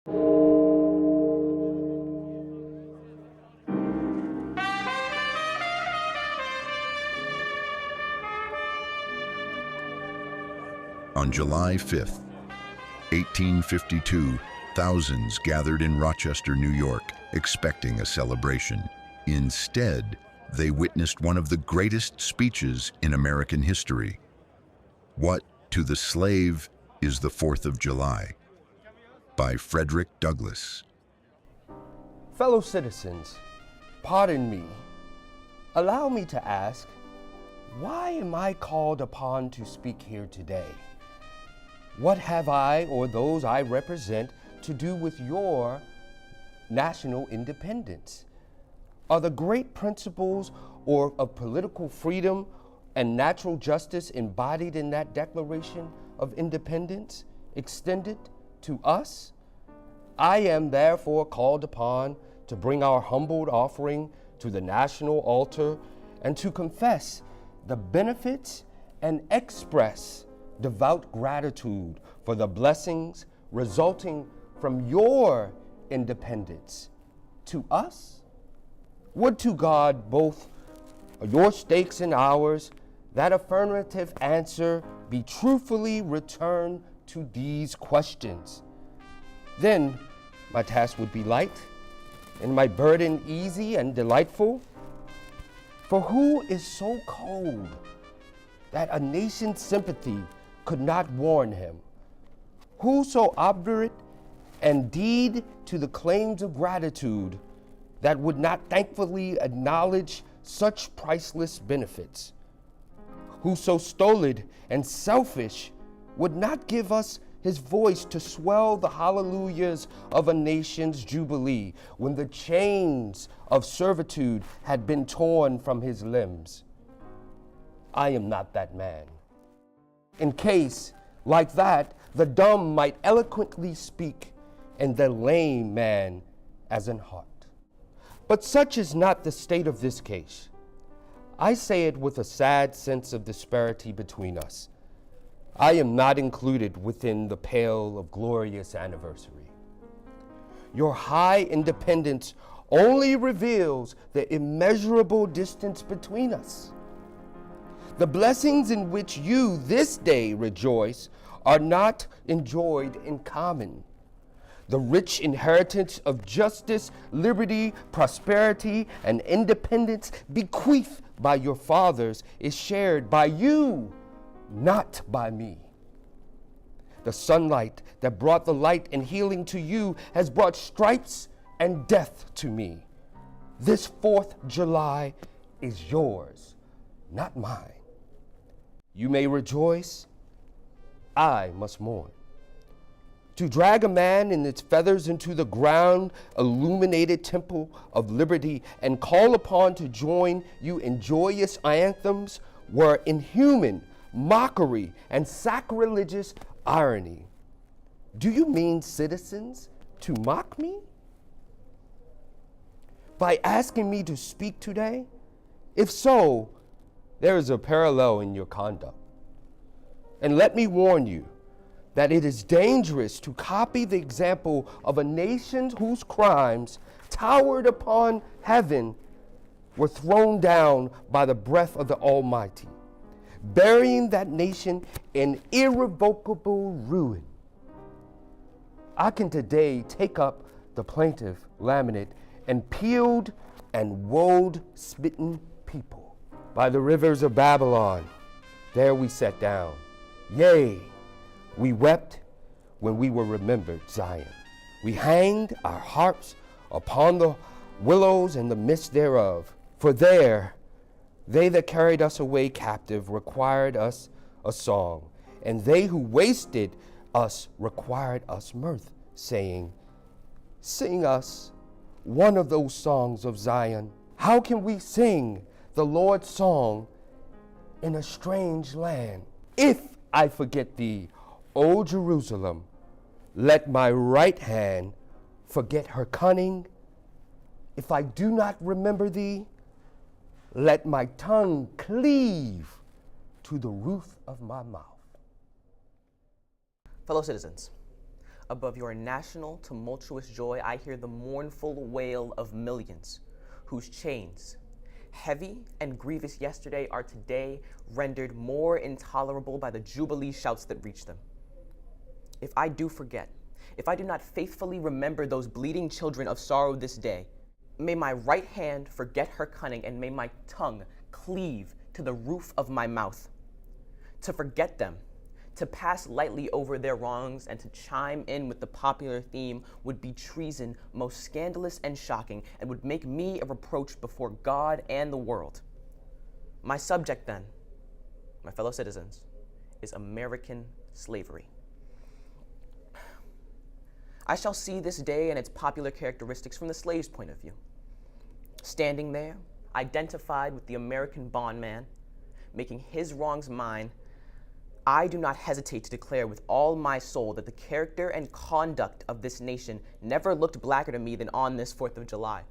On July 5th, 1852, thousands gathered in Rochester, New York, expecting a celebration. Instead, they witnessed one of the greatest speeches in American history. What to the slave is the 4th of July? By Frederick Douglass. Fellow citizens, pardon me. Allow me to ask, why am I called upon to speak here today? What have I or those I represent to do with your national independence? Are the great principles of political freedom and natural justice embodied in that Declaration of Independence extended to us? I am therefore called upon to bring our humbled offering to the national altar and to confess the benefits and express devout gratitude for the blessings resulting from your independence to us. Would to God both your stakes and ours that affirmative answer be truthfully returned to these questions. Then my task would be light and my burden easy and delightful. For who is so cold that a nation's sympathy could not warn him? Who so obdurate and deed to the claims of gratitude that would not thankfully acknowledge such priceless benefits? Who so stolid and selfish would not give us his voice to swell the hallelujahs of a nation's jubilee when the chains of servitude had been torn from his limbs? I am not that man. In case, like that, the dumb might eloquently speak, and the lame man as an heart. But such is not the state of this case. I say it with a sad sense of disparity between us. I am not included within the pale of glorious anniversary. Your high independence only reveals the immeasurable distance between us. The blessings in which you this day rejoice are not enjoyed in common. The rich inheritance of justice, liberty, prosperity, and independence bequeathed by your fathers is shared by you, not by me. The sunlight that brought the light and healing to you has brought stripes and death to me. This 4th July is yours, not mine. You may rejoice, I must mourn. To drag a man in its feathers into the ground illuminated temple of liberty and call upon to join you in joyous anthems were inhuman mockery and sacrilegious irony. Do you mean, citizens, to mock me? By asking me to speak today? If so, there is a parallel in your conduct. And let me warn you that it is dangerous to copy the example of a nation whose crimes towered upon heaven were thrown down by the breath of the Almighty, burying that nation in irrevocable ruin. I can today take up the plaintive laminate and peeled and woad smitten people. By the rivers of Babylon, there we sat down. Yea, we wept when we were remembered Zion. We hanged our harps upon the willows in the midst thereof. For there, they that carried us away captive required us a song, and they who wasted us required us mirth, saying, sing us one of those songs of Zion. How can we sing the Lord's song in a strange land? If I forget thee, O Jerusalem, let my right hand forget her cunning. If I do not remember thee, let my tongue cleave to the roof of my mouth. Fellow citizens, above your national tumultuous joy, I hear the mournful wail of millions whose chains, heavy and grievous yesterday, are today rendered more intolerable by the jubilee shouts that reach them. If I do forget, if I do not faithfully remember those bleeding children of sorrow this day, may my right hand forget her cunning, and may my tongue cleave to the roof of my mouth. To forget them, to pass lightly over their wrongs, and to chime in with the popular theme would be treason most scandalous and shocking, and would make me a reproach before God and the world. My subject then, my fellow citizens, is American slavery. I shall see this day and its popular characteristics from the slave's point of view. Standing there, identified with the American bondman, making his wrongs mine, I do not hesitate to declare with all my soul that the character and conduct of this nation never looked blacker to me than on this 4th of July.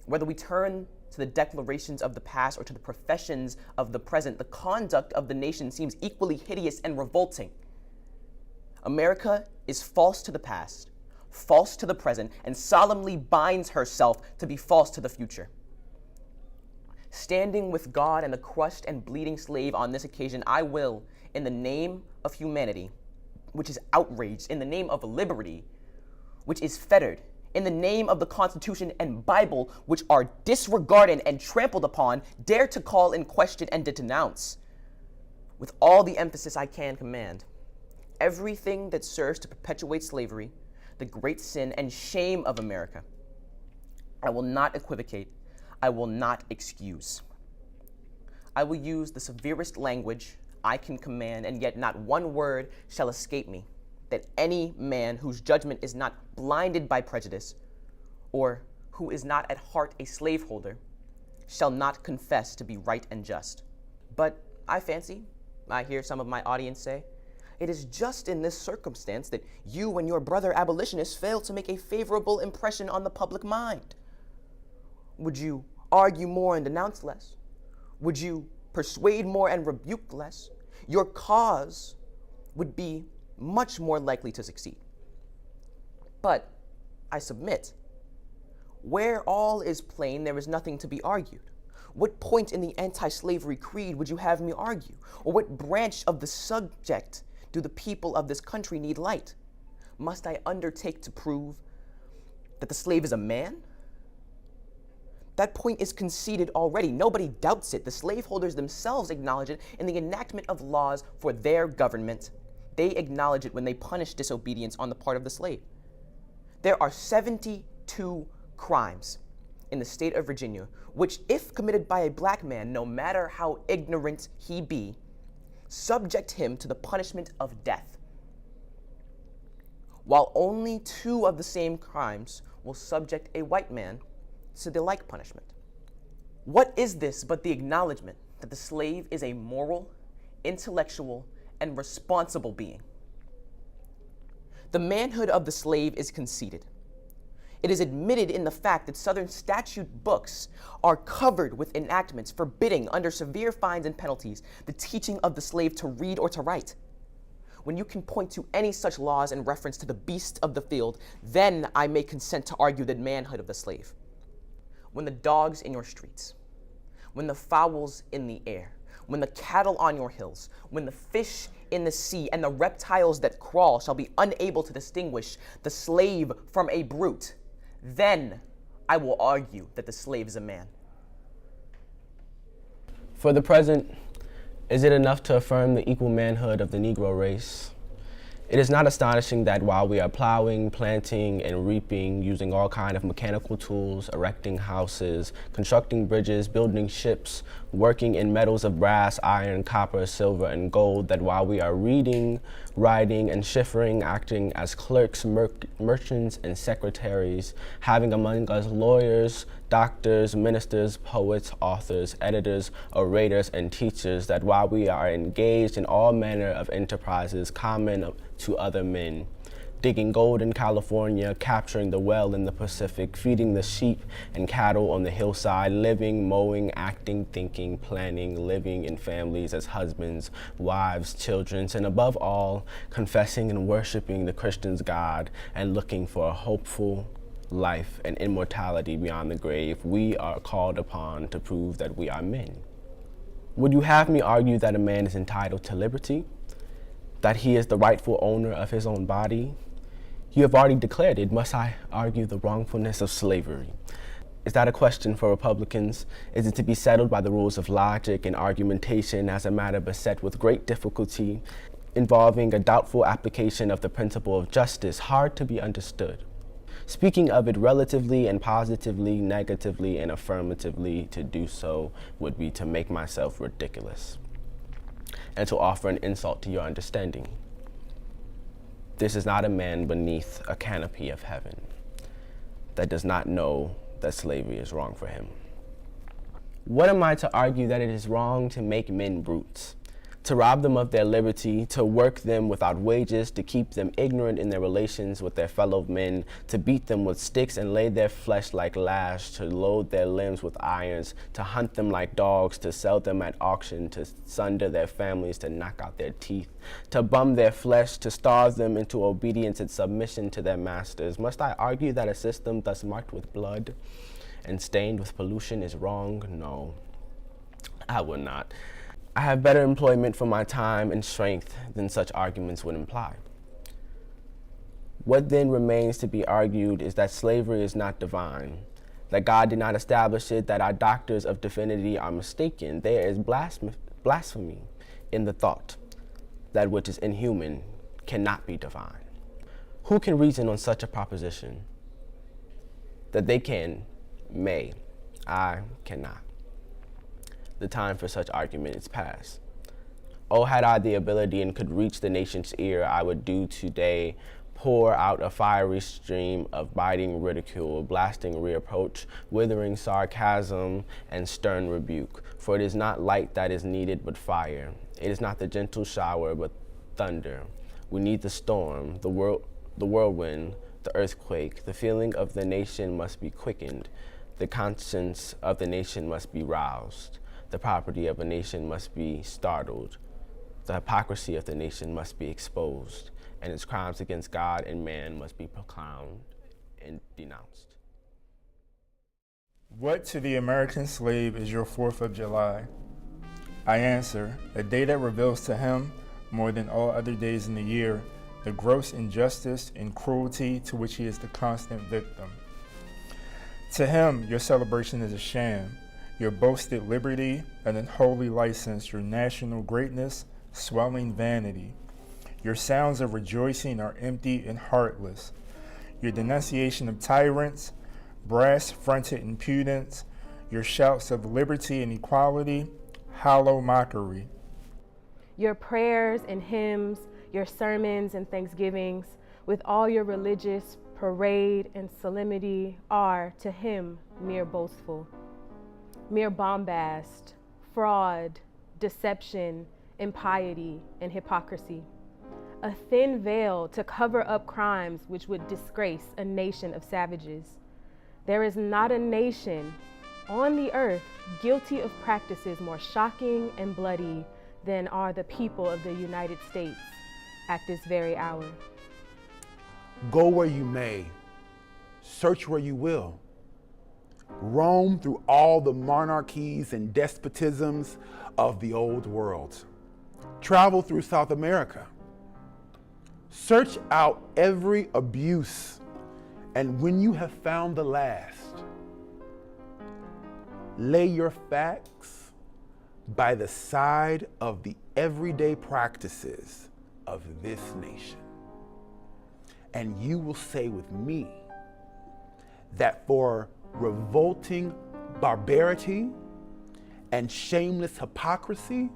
Whether we turn to the declarations of the past or to the professions of the present, the conduct of the nation seems equally hideous and revolting. America is false to the past, false to the present, and solemnly binds herself to be false to the future. Standing with God and the crushed and bleeding slave on this occasion, I will, in the name of humanity, which is outraged, in the name of liberty, which is fettered, in the name of the Constitution and Bible, which are disregarded and trampled upon, dare to call in question and to denounce, with all the emphasis I can command, everything that serves to perpetuate slavery, the great sin and shame of America. I will not equivocate. I will not excuse. I will use the severest language I can command, and yet not one word shall escape me, that any man whose judgment is not blinded by prejudice, or who is not at heart a slaveholder, shall not confess to be right and just. But I fancy, I hear some of my audience say, it is just in this circumstance that you and your brother abolitionists fail to make a favorable impression on the public mind. Would you argue more and denounce less? Would you persuade more and rebuke less? Your cause would be much more likely to succeed. But I submit, where all is plain, there is nothing to be argued. What point in the anti-slavery creed would you have me argue? Or what branch of the subject do the people of this country need light? Must I undertake to prove that the slave is a man? That point is conceded already. Nobody doubts it. The slaveholders themselves acknowledge it in the enactment of laws for their government. They acknowledge it when they punish disobedience on the part of the slave. There are 72 crimes in the state of Virginia, which, if committed by a black man, no matter how ignorant he be, subject him to the punishment of death, while only 2 of the same crimes will subject a white man to the like punishment. What is this but the acknowledgement that the slave is a moral, intellectual, and responsible being? The manhood of the slave is conceded. It is admitted in the fact that Southern statute books are covered with enactments forbidding, under severe fines and penalties, the teaching of the slave to read or to write. When you can point to any such laws in reference to the beasts of the field, then I may consent to argue the manhood of the slave. When the dogs in your streets, when the fowls in the air, when the cattle on your hills, when the fish in the sea and the reptiles that crawl shall be unable to distinguish the slave from a brute, then I will argue that the slave is a man. For the present, is it enough to affirm the equal manhood of the Negro race? It is not astonishing that while we are plowing, planting, and reaping, using all kinds of mechanical tools, erecting houses, constructing bridges, building ships, working in metals of brass, iron, copper, silver, and gold, that while we are reading, writing, and chiffering, acting as clerks, merchants, and secretaries, having among us lawyers, doctors, ministers, poets, authors, editors, orators, and teachers, that while we are engaged in all manner of enterprises common to other men, digging gold in California, capturing the well in the Pacific, feeding the sheep and cattle on the hillside, living, mowing, acting, thinking, planning, living in families as husbands, wives, children, and above all, confessing and worshiping the Christian's God and looking for a hopeful life and immortality beyond the grave. We are called upon to prove that we are men. Would you have me argue that a man is entitled to liberty? That he is the rightful owner of his own body? You have already declared it. Must I argue the wrongfulness of slavery? Is that a question for Republicans? Is it to be settled by the rules of logic and argumentation as a matter beset with great difficulty, involving a doubtful application of the principle of justice, hard to be understood? Speaking of it relatively and positively, negatively and affirmatively, to do so would be to make myself ridiculous and to offer an insult to your understanding. This is not a man beneath a canopy of heaven that does not know that slavery is wrong for him. What am I to argue that it is wrong to make men brutes, to rob them of their liberty, to work them without wages, to keep them ignorant in their relations with their fellow men, to beat them with sticks and lay their flesh like lash, to load their limbs with irons, to hunt them like dogs, to sell them at auction, to sunder their families, to knock out their teeth, to bum their flesh, to starve them into obedience and submission to their masters? Must I argue that a system thus marked with blood and stained with pollution is wrong? No, I would not. I have better employment for my time and strength than such arguments would imply. What then remains to be argued is that slavery is not divine, that God did not establish it, that our doctors of divinity are mistaken. There is blasphemy in the thought that which is inhuman cannot be divine. Who can reason on such a proposition? That they may, I cannot. The time for such argument is past. Oh, had I the ability and could reach the nation's ear, I would do today pour out a fiery stream of biting ridicule, blasting reproach, withering sarcasm, and stern rebuke. For it is not light that is needed, but fire. It is not the gentle shower, but thunder. We need the storm, the whirlwind, the earthquake. The feeling of the nation must be quickened. The conscience of the nation must be roused. The property of a nation must be startled. The hypocrisy of the nation must be exposed, and its crimes against God and man must be proclaimed and denounced. What to the American slave is your 4th of July? I answer, a day that reveals to him, more than all other days in the year, the gross injustice and cruelty to which he is the constant victim. To him, your celebration is a sham. Your boasted liberty, an unholy license, your national greatness, swelling vanity. Your sounds of rejoicing are empty and heartless. Your denunciation of tyrants, brass-fronted impudence, your shouts of liberty and equality, hollow mockery. Your prayers and hymns, your sermons and thanksgivings, with all your religious parade and solemnity are, to him, mere boastful. Mere bombast, fraud, deception, impiety, and hypocrisy. A thin veil to cover up crimes which would disgrace a nation of savages. There is not a nation on the earth guilty of practices more shocking and bloody than are the people of the United States at this very hour. Go where you may, search where you will. Roam through all the monarchies and despotisms of the old world. Travel through South America. Search out every abuse, and when you have found the last, lay your facts by the side of the everyday practices of this nation. And you will say with me that for revolting barbarity and shameless hypocrisy,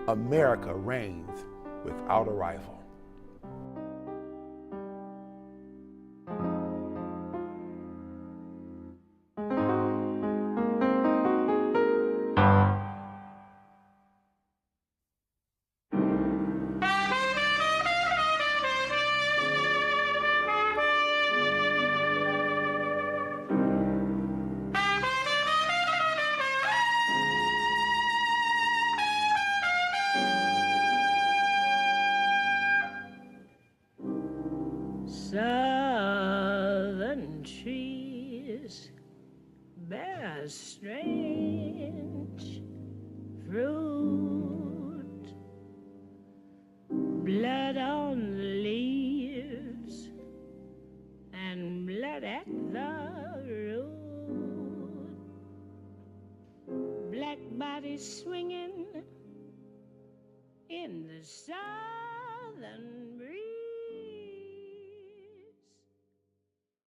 America reigns without a rival. southern trees bear strange fruit, blood on the leaves and blood at the root, black bodies swinging in the southern